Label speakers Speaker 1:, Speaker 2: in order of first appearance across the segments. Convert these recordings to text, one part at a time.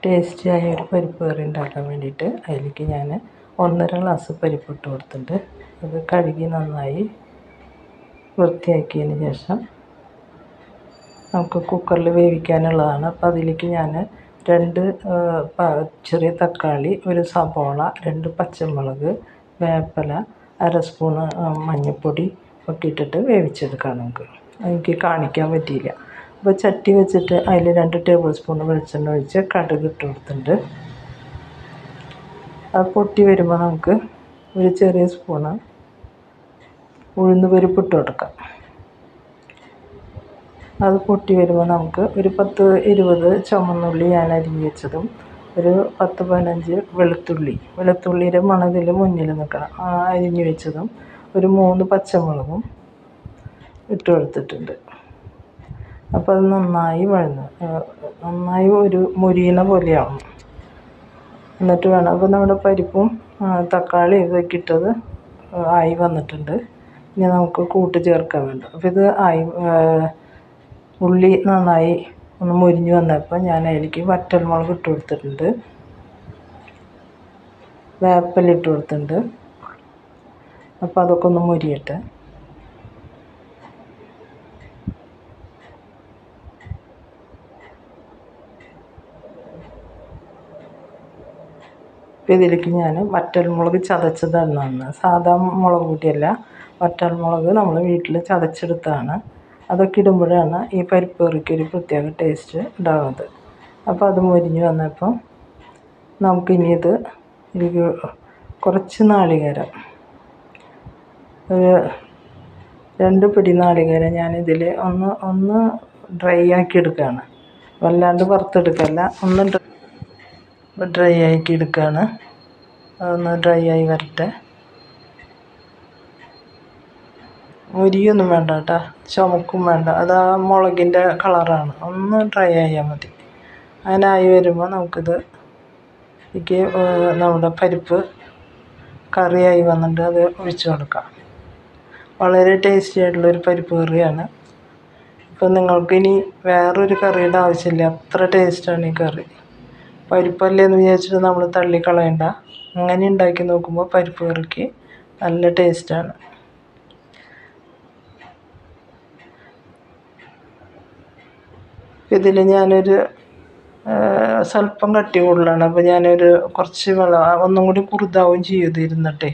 Speaker 1: ടേസ്റ്റിയായ ഒരു പരിപ്പ് കറി ഉണ്ടാക്കാൻ വേണ്ടിയിട്ട് അതിലേക്ക് ഞാൻ 1.5 ഗ്ലാസ് പരിപ്പ് ഇട്ട് കൊടുത്തിട്ടുണ്ട്. അത് കഴുകി നന്നായി വൃത്തിയാക്കിയതിന് ശേഷം നമുക്ക് കുക്കറിൽ വേവിക്കാനുള്ളതാണ്. അപ്പോൾ അതിലേക്ക് ഞാൻ 2 ചെറിയ തക്കാളി, 1 സവോള, 2 പച്ചമുളക്, വേപ്പില, 1/2 സ്പൂണ് മഞ്ഞൾപ്പൊടി ഒക്കെ ഇട്ടിട്ട് വേവിച്ചെടുക്കാം. എനിക്ക് കാണിക്കാൻ പറ്റിയില്ല. അപ്പോൾ ചട്ടി വെച്ചിട്ട് അതിൽ 2 ടേബിൾ സ്പൂൺ വെളിച്ചെണ്ണ ഒഴിച്ച് കടുക് ഇട്ട് കൊടുത്തിട്ടുണ്ട്. അത് പൊട്ടി വരുമ്പോൾ നമുക്ക് ഒരു ചെറിയ സ്പൂണ് ഉഴുന്ന് പരിപ്പ് ഇട്ട് കൊടുക്കാം. അത് പൊട്ടി വരുമ്പോൾ നമുക്ക് ഒരു 10-20 ചുവന്നുള്ളി ഞാൻ അരിഞ്ഞ് വെച്ചതും, ഒരു 10-15 വെളുത്തുള്ളിയുടെ മണതിൽ മുന്നിൽ നിൽക്കണം, അരിഞ്ഞ് വെച്ചതും, ഒരു 3 പച്ചമുളകും ഇട്ട് കൊടുത്തിട്ടുണ്ട്. അപ്പോൾ അത് നന്നായി ഒരു മൊരിയണ പോലെയാവണം. എന്നിട്ട് വേണം. അപ്പോൾ നമ്മുടെ പരിപ്പും തക്കാളി ഇതൊക്കെ ഇട്ടത് ആയി വന്നിട്ടുണ്ട്. ഇനി നമുക്ക് കൂട്ട് ചേർക്കാൻ വേണ്ട. അപ്പോൾ ഇത് ഉള്ളി നന്നായി ഒന്ന് മൊരിഞ്ഞ് വന്നപ്പോൾ ഞാൻ അതിലേക്ക് വറ്റൽമുളക് ഇട്ട് കൊടുത്തിട്ടുണ്ട്, വേപ്പില ഇട്ട് കൊടുത്തിട്ടുണ്ട്. അപ്പോൾ അതൊക്കെ ഒന്ന് മൊരിയട്ടെ. ഇതിലേക്ക് ഞാൻ വറ്റൽമുളക് ചതച്ചതാണ്, സാധാ മുളക് പൊടിയല്ല, വറ്റൽമുളക് നമ്മൾ വീട്ടിൽ ചതച്ചെടുത്താണ്. അതൊക്കെ ഇടുമ്പോഴാണ് ഈ പരിപ്പ് കറിക്ക് ഒരു പ്രത്യേക ടേസ്റ്റ് ഉണ്ടാകുന്നത്. അപ്പോൾ അത് മൊരിഞ്ഞ് വന്നപ്പോൾ നമുക്കിനി ഇതിലേക്ക് കുറച്ച് നാളികേരം, ഒരു 2 പിടി നാളികേരം ഞാനിതിൽ ഒന്ന് ഡ്രൈ ആക്കി എടുക്കുകയാണ്. വല്ലാണ്ട് വറുത്തെടുക്കല്ല, ഒന്ന് ഡ്രൈ ആക്കി എടുക്കുകയാണ്. അതൊന്ന് ഡ്രൈ ആയി വരട്ടെ. മുരിയൊന്നും വേണ്ട കേട്ടോ, ചുമക്കും വേണ്ട, അത് ആ മുളകിൻ്റെ കളറാണ്. ഒന്ന് ഡ്രൈ ആയാൽ മതി. അതിനായി വരുമ്പോൾ നമുക്കിത് നമ്മുടെ പരിപ്പ് കറിയായി വന്നിട്ട് അത് ഒഴിച്ച് കൊടുക്കാം. വളരെ ടേസ്റ്റി ആയിട്ടുള്ളൊരു പരിപ്പ് കറിയാണ്. ഇപ്പം നിങ്ങൾക്കിനി വേറൊരു കറിയുടെ ആവശ്യമില്ല, അത്ര ടേസ്റ്റാണ് ഈ കറി. പരിപ്പല്ലേ എന്ന് വിചാരിച്ചിട്ട് നമ്മൾ തള്ളിക്കളയണ്ട. അങ്ങനെ ഉണ്ടാക്കി നോക്കുമ്പോൾ പരിപ്പ് കറിക്ക് നല്ല ടേസ്റ്റാണ്. ഇതിൽ ഞാനൊരു സ്വല്പം കട്ടി കൂടുതലാണ്. അപ്പോൾ ഞാനൊരു കുറച്ച് വെള്ളം, ഒന്നും കൂടി കുറുതാവും ചെയ്യും ഇരുന്നിട്ടേ.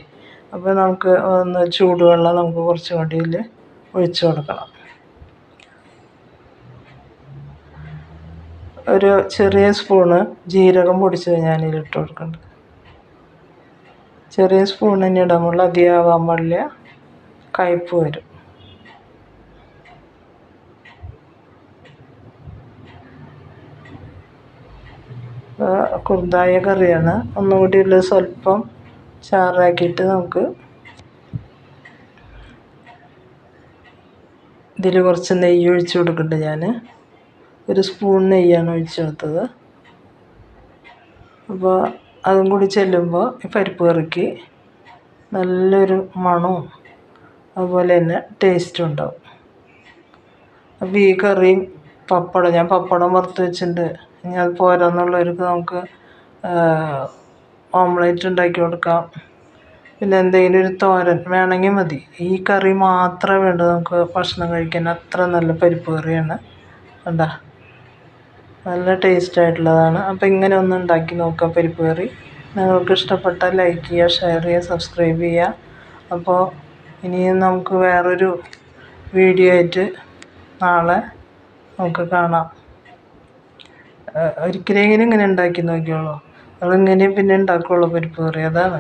Speaker 1: അപ്പോൾ നമുക്ക് ഒന്ന് ചൂടുവെള്ളം നമുക്ക് കുറച്ചും കൂടി ഇതിൽ ഒഴിച്ച് കൊടുക്കണം. ഒരു ചെറിയ സ്പൂണ് ജീരകം പൊടിച്ചത് ഞാനിതിൽ ഇട്ട് കൊടുക്കുന്നുണ്ട്. ചെറിയ സ്പൂൺ തന്നെ ഇടാൻ പാടില്ല, അധികമാവാൻ പാടില്ല, കയ്പ്പ് വരും. കുറുതായ കറിയാണ്. ഒന്നുകൂടി ഉള്ള സ്വല്പം ചാറാക്കിയിട്ട് നമുക്ക് ഇതിൽ കുറച്ച് നെയ്യ് ഒഴിച്ച് കൊടുക്കുന്നുണ്ട്. ഞാൻ 1 സ്പൂൺ നെയ്യാണ് ഒഴിച്ച് കൊടുത്തത്. അപ്പോൾ അതും കൂടി ചെല്ലുമ്പോൾ ഈ പരിപ്പ് കറിക്ക് നല്ലൊരു മണവും അതുപോലെ തന്നെ ടേസ്റ്റും ഉണ്ടാവും. അപ്പോൾ ഈ കറിയും ഞാൻ പപ്പടം വറുത്ത് വെച്ചിട്ടുണ്ട്. ഇനി അത് പോരാന്നുള്ളവർക്ക് നമുക്ക് ഓംലേറ്റ് ഉണ്ടാക്കി കൊടുക്കാം. പിന്നെ എന്തെങ്കിലും ഒരു തോരൻ വേണമെങ്കിൽ മതി. ഈ കറി മാത്രമേ വേണ്ടൂ നമുക്ക് ഭക്ഷണം കഴിക്കാൻ. അത്ര നല്ല പരിപ്പ് കറിയാണ്. കണ്ടോ, നല്ല ടേസ്റ്റായിട്ടുള്ളതാണ്. അപ്പോൾ ഇങ്ങനെ ഒന്ന് ഉണ്ടാക്കി നോക്കുക പരിപ്പ് കറി. നിങ്ങൾക്ക് ഇഷ്ടപ്പെട്ടാൽ ലൈക്ക് ചെയ്യുക, ഷെയർ ചെയ്യുക, സബ്സ്ക്രൈബ് ചെയ്യുക. അപ്പോൾ ഇനിയും നമുക്ക് വേറൊരു വീഡിയോ ആയിട്ട് നാളെ നമുക്ക് കാണാം. ഒരിക്കലെങ്കിലും ഇങ്ങനെ ഉണ്ടാക്കി നോക്കിയോളൂ. അതിങ്ങനെ പിന്നെ ഉണ്ടാക്കുള്ളൂ പരിപ്പ് കറി. അതാണ്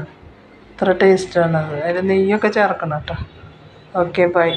Speaker 1: അത്ര ടേസ്റ്റാണത്. അതിൽ നെയ്യൊക്കെ ചേർക്കണം കേട്ടോ. Okay, by.